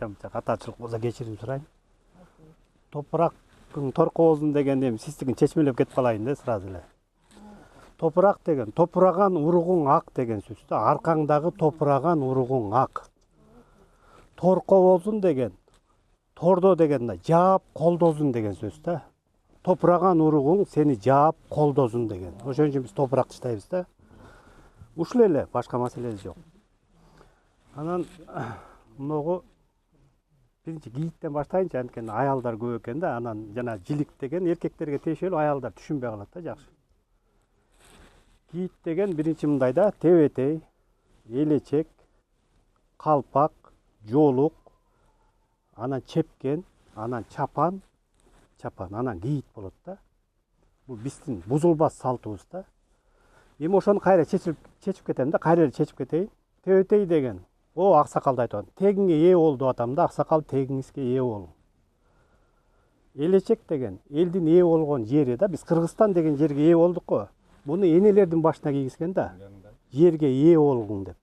Катачылык болсо кечирим сурайм. Топурактын торкоозун деген эми сиздигин чечмелеп кетип калайын да сразу эле. Топурак деген топураган уругуң ак деген сөз да. Аркаңдагы топураган уругуң ак. Торкоозун деген тордо деген жаап колдозун деген сөз да. Топураган уругуң сени жаап колдозун деген. Ошон үчүн биз топурак таштайбыз да. Ушул эле, башка маселе жок. Анан мыногу биринчи кийиттен баштайынчы, анткени аялдар көп экен да. Анан жана жилик деген эркектерге тиешелүү, аялдар түшүнбөй калат да жакшы. Кийит деген биринчи мындай да, тебетей, элечек, калпак, жолук, анан чепкен, анан чапан, анан кийит болот да. Бул биздин бузулбас салтыбыз да. Эми ошону кайра чечип кетем да, кайра эле чечип кетейин. Тебетей деген о аксакалды айтып атам. Тегиңе ээ бол деп атам да, аксакал тегиңизге ээ бол. Элечек деген элдин ээ болгон жери да. Биз Кыргызстан деген жерге ээ болдук го. Буну энелердин башына кийгизген да. Жерге ээ болгуң деп.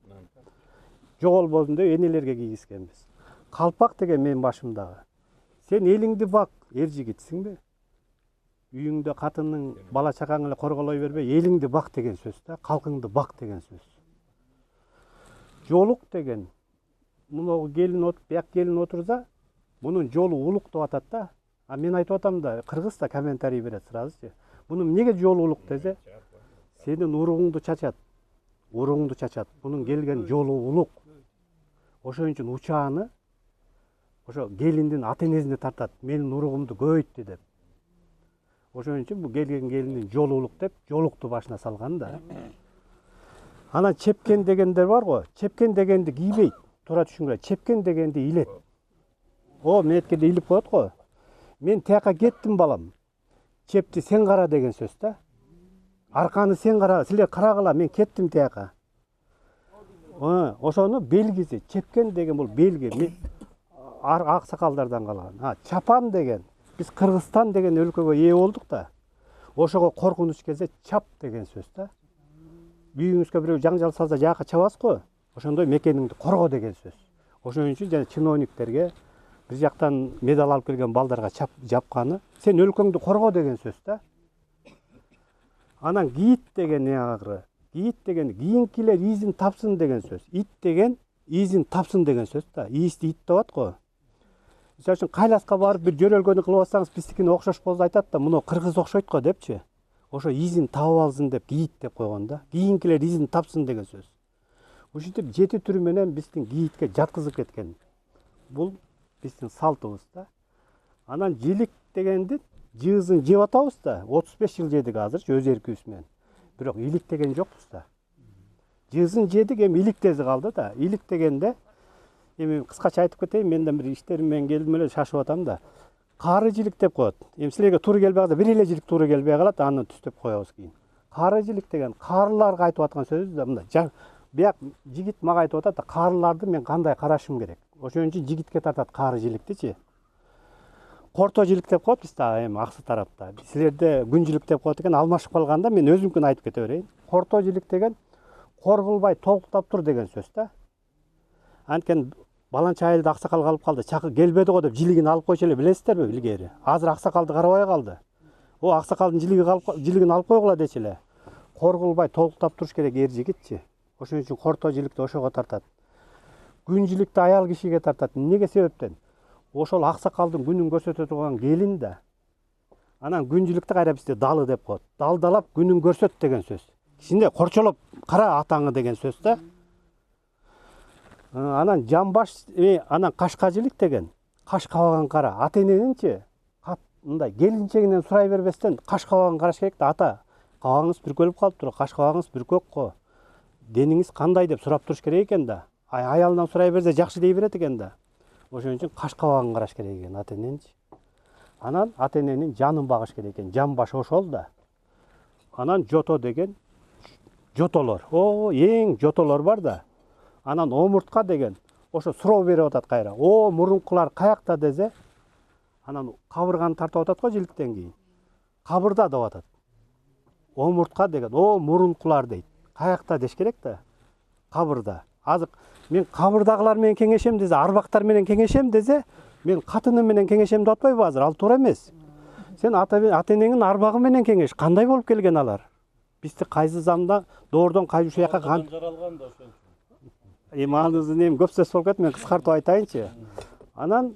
Жоголбосун деп энелерге кийгизгенбиз. Калпак деген менин башымдагы. Сен элиңди бак, эр жигитсиңби? Үйүңдө катының, бала чакаң эле корголой бербей, элиңди бак деген сөз да. Калкыңды бак деген сөз. Жолук деген муногу келин бияк келин отурса, мунун жолу улук деп атат да. А мен айтып атам да, кыргызда комментарий берет сразу. Мунун эмнеге жолу улук десе, сенин уругуңду чачат. Уругуңду чачат. Мунун келген жолу улук. Ошон үчүн учааны ошо келиндин ата энесине тартат. Менин уругумду көбөйттү деп. Ошон үчүн бул келген келиндин жолу улук деп жолукту башына салган да. Анан чепкен дегендер бар го. Чепкен дегенди кийбейт. Туура түшүнгүлө. Чепкен дегенди илет. О, менеткеде илип коет го. Мен тияка кеттим балам. Чепти сен кара деген сөз да. Арканы сен кара, силер карагыла, мен кеттим тияка. Ошону белгиси. Чепкен деген бул белги. Аксакалдардан калган. Чапан деген биз Кыргызстан деген өлкөгө ээ болдук да. Ошого коркунуч келсе чап деген сөз да. Үйүңүзгө бирөө жаңжал салса жаакка чабасыз го. Ошондой мекениңди корго деген сөз. Ошон үчүн жана чиновниктерге бир жактан медаль алып келген балдарга жапканы сен өлкөңдү корго деген сөз да. Анан кийит деген не агыры? Кийит деген кийинкилер изин тапсын деген сөз. Ит деген изин тапсын деген сөз да. Иисти ит деп ат го. Мисалы үчүн кайласка барып бир жөрөлгөнү кылып атсаңыз, биздикине окшош болсо айтат да, муну кыргыз окшойт го депчи. Ошо изин таап алсын деп кийит деп койгон да. Кийинкилер изин тапсын деген сөз. Ушинтип 7 түрү менен биздин кийитке жаткызып кеткен. Бул биздин салтыбыз да. Анан жилик дегенди жыызын жеп атабыз да. 35 жыл жедик азырчы өз эркибиз менен. Бирок илик деген жокпуз да. Жыызын жедик, эми иликтези калды да. Илик дегенде эми кыскача айтып кетейин, менден бир иштерим менен келдим эле шашып атам да. Кары жилик деп коет. Эми силерге туура келбей калса, бир эле жилик туура келбей калат, аны түстөп коебуз кийин. Кары жилик деген карыларга айтып аткан сөз да, мындай. Бияк жигит мага айтып атат да, карыларды мен кандай карашым керек. Ошон үчүн жигитке тартат кары жиликтичи. Корто жилик деп коет бизде, эми аксы тарапта. Силерде күнжилик деп коет экен, алмашып калганда мен өзүмкүн айтып кете берейин. Корто жилик деген коргулбай толуктап тур деген сөз да. Анткени баланча айылда аксакал калып калды, чакы келбеди го деп жилигин алып койчу эле, билесиздерби илгери? Азыр аксакалды карабай калды. О, аксакалдын жилигин алып койгула дечи эле. Коргулбай толуктап туруш керек эр жигитчи. Ошон үчүн корто жиликти ошого тартат. Күн жиликти аял кишиге тартат. Эмнеге себептен? Ошол аксакалдын күнүн көрсөтө турган келин да. Анан күн жиликти кайра бизде далы деп коет. Далдалап күнүн көрсөт деген сөз. Кичине корчолоп кара атаңы деген сөз да. Анан жамбаш, анан кашка жилик деген каш кабаган кара. Ата эненинчи мындай келинчегинен сурай бербестен каш кабаган караш керек да. Ата, кабагыңыз бүркөлүп калыптыр, каш кабагыңыз бүркөк го. Дениңиз кандай деп сурап туруш керек экен да. Аялынан сурай берсе жакшы дей берет экен да. Ошон үчүн каш кабагын караш керек экен ата эненчи. Анан ата эненин жанын багыш керек экен. Жамбаш ошол да. Анан жото деген жотолор. Эң жотолор бар да. Анан омуртка деген ошо суроо берип атат кайра. Мурункулар каякта десе, анан кабырганы тартып атат го жиликтен кийин. Кабырда деп атат. Омуртка деген мурункулар дейт. Каякта деш керек да. Кабырда. Азыр мен кабырдагылар менен кеңешем десе, арбактар менен кеңешем десе, мен катыным менен кеңешем деп атпайбы азыр? Ал туура эмес. Сен ата энеңин арбагы менен кеңеш. Кандай болуп келген алар? Бизди кайсы замда доордон кайсы жака жаралган да ошон үчүн. Маанысы эми көп сөз болуп кетти, мен кыскартып айтайынчы. Анан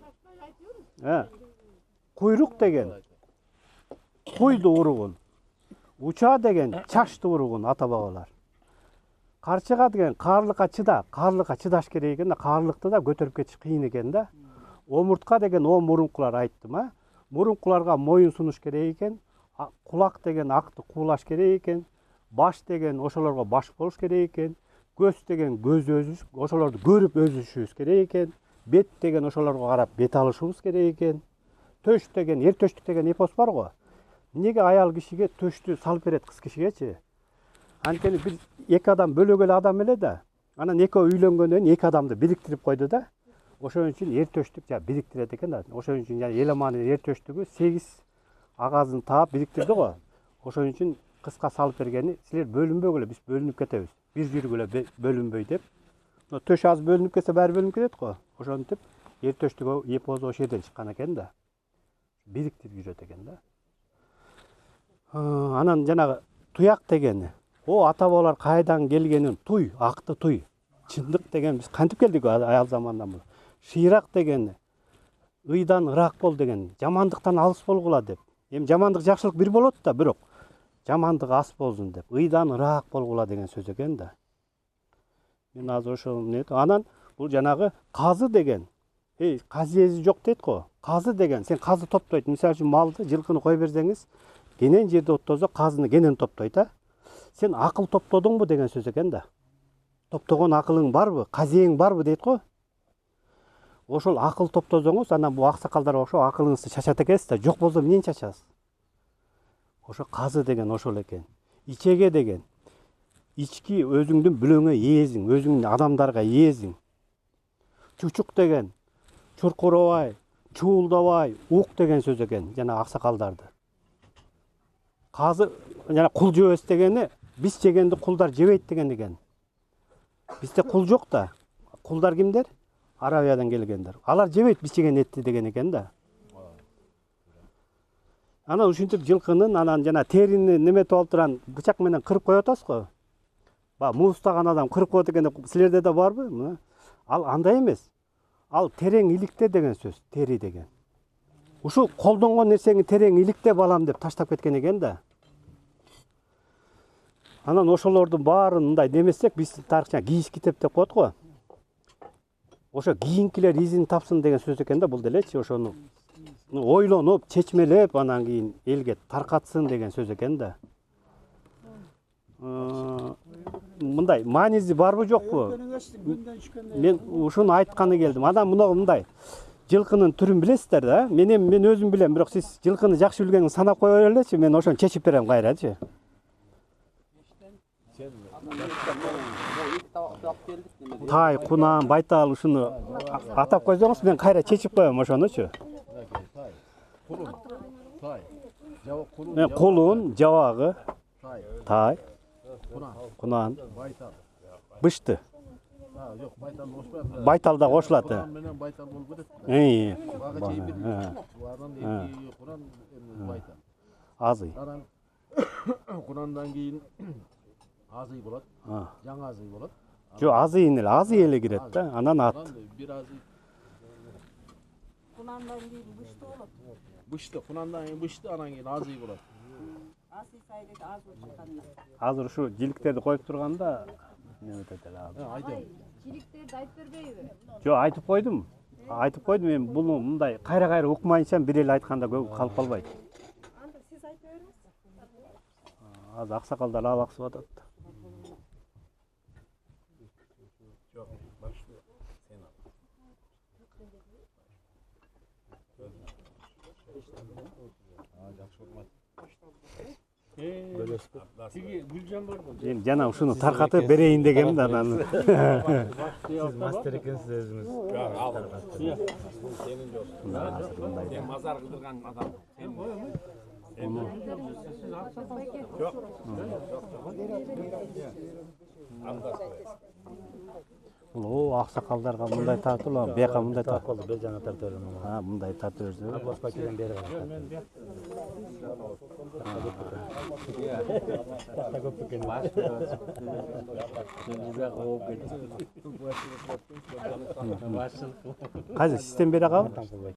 куйрук деген куйду уругун, уча деген чачты уругун ата бабалар. Карчыга деген каарлыкка чыдаш керек экен да, каарлыкты да көтөрүп кетиш кыйын экен да. Омуртка деген мурункулар айттым, мурункуларга моюн сунуш керек экен, кулак деген акты куулаш керек экен, баш деген ошолорго баш болуш керек экен, көз деген көз өзүш, ошолорду көрүп өзүшүбүз керек экен, бет деген ошолорго карап бет алышыбыз керек экен. Төш деген, эр төштүк деген эпос бар го. Неге аял кишиге төштү салып берет кыз кишиге? Анткени бир эки адам бөлөгөлө адам эле да. Анан экөө үйлөнгөндөн кийин эки адамды бириктирип койду да. Ошон үчүн эр төштүк бириктирет экен да. Ошон үчүн Еламанын эр төштүгү 8 агазын таап бириктирди го. Ошон үчүн кызга салып бергени, силер бөлүнбөгүлө, биз бөлүнүп кетебиз. Бир жүргүлө бөлүнбөй деп. Төш аз бөлүнүп кетсе баары бөлүнүп кетет го. Ошентип эр төштүк эпосу ошол жерден чыккан экен да. Бириктирип жүрөт экен да. Анан жанагы туяк дегени, ата бабалар кайдан келгенин, туй, акты туй. Чындык деген биз кантип келдик аял замандан бул. Шыйрак дегени, ыйдан ырак бол деген, жамандыктан алыс болгула деп. Эми жамандык жакшылык бир болот да, бирок жамандык аз болсун деп, ыйдан ырак болгула деген сөз экен да. Мен азыр ошону анан бул жанагы казы деген, казы эзи жок дейт го. Казы деген, сен казы топтойт. Мисалы үчүн малды, жылкыны кой берсеңиз, кенен жерде оттозо казыны кенен топтойт, Сен акыл топтодуңбу деген сөз экен да. Топтогон акылың барбы, казең барбы дейт го. Ошол акыл топтосоңуз, анан бул аксакалдар ошо акылыңызды чачат экенсиз да, жок болсо эмнени чачасыз? Ошо казы деген ошол экен. Ичеге деген, ички өзүңдүн бүлөңө ээзиң, өзүңдүн адамдарга ээзиң. Чучук деген, чуркурабай, чуулдабай, ук деген сөз экен, жана аксакалдарды. Казы, жана кул жебес дегени, биз жегенди кулдар жебейт деген экен. Бизде кул жок да. Кулдар кимдер? Арабиядан келгендер. Алар жебейт биз жеген этти деген экен да. Анан ушинтип жылкынын анан жана терини неметип алып туран бычак менен кырып коюп атасыз го. Муустаган адам кырып коет экен деп силерде да барбы? Ал андай эмес. Ал терең иликте деген сөз, тери деген. Ушул колдонгон нерсени терең иликте балам деп таштап кеткен экен да. Анан ошолордун баарын мындай демесек, биз тарыхча кийиш китеп деп коет го. Ошо кийинкилер изин тапсын деген сөз экен да, бул делечи, ошону ойлонуп, чечмелеп, анан кийин элге таркатсын деген сөз экен да. Мындай мааниси барбы жокпу? Мен ушуну айтканы келдим. Анан мындай жылкынын түрүн билесиздер да? Мен өзүм билем, бирок сиз жылкыны жакшы билгениңи санап кое береличи, мен ошону чечип берем кайрачы. Тай, кунан, байтал ушуну атап койсоңуз мен кайра чечип коем ошонучу. Кулун, жабагы, тай, кунан, бышты. Байтал да кошулат. Азый. Кунандан кийин азый болот. Жаңы азый болот. Жо, азый эле кирет да, анан ат. Бир азый. Кунандан кийин бышты болот. Бышты, кунандан кийин бышты, анан кийин азый болот. Азый сайдык аз болуп чыкканда. Азыр ушу жиликтерди коюп турганда неметет эле азыр. Айтам. Жиликтерди айтып бербейби? Жо, айтып койдум. Айтып койдум, мен буну мындай кайра укмайынча бир эле айтканда көп калып калбайт. Анда сиз айтып бериңиз. Азыр аксакалдар алаксып атат. Тиги Гүлжан бар го. Мен жана ушуну таркатып берейин дегем да анан. Сиз мастер экенсиз өзүңүз. Сенин жок. Сен мазар кылдырган адам. О, ақсақалдарға мындай тартылып, ана бияққа мындай Тап тартылып. болды, бер жана тартып бердім. Мындай тартып берсе. Аббас пакетен бері қарап. Тақта көп екен. Қайсы, систем бере қалып?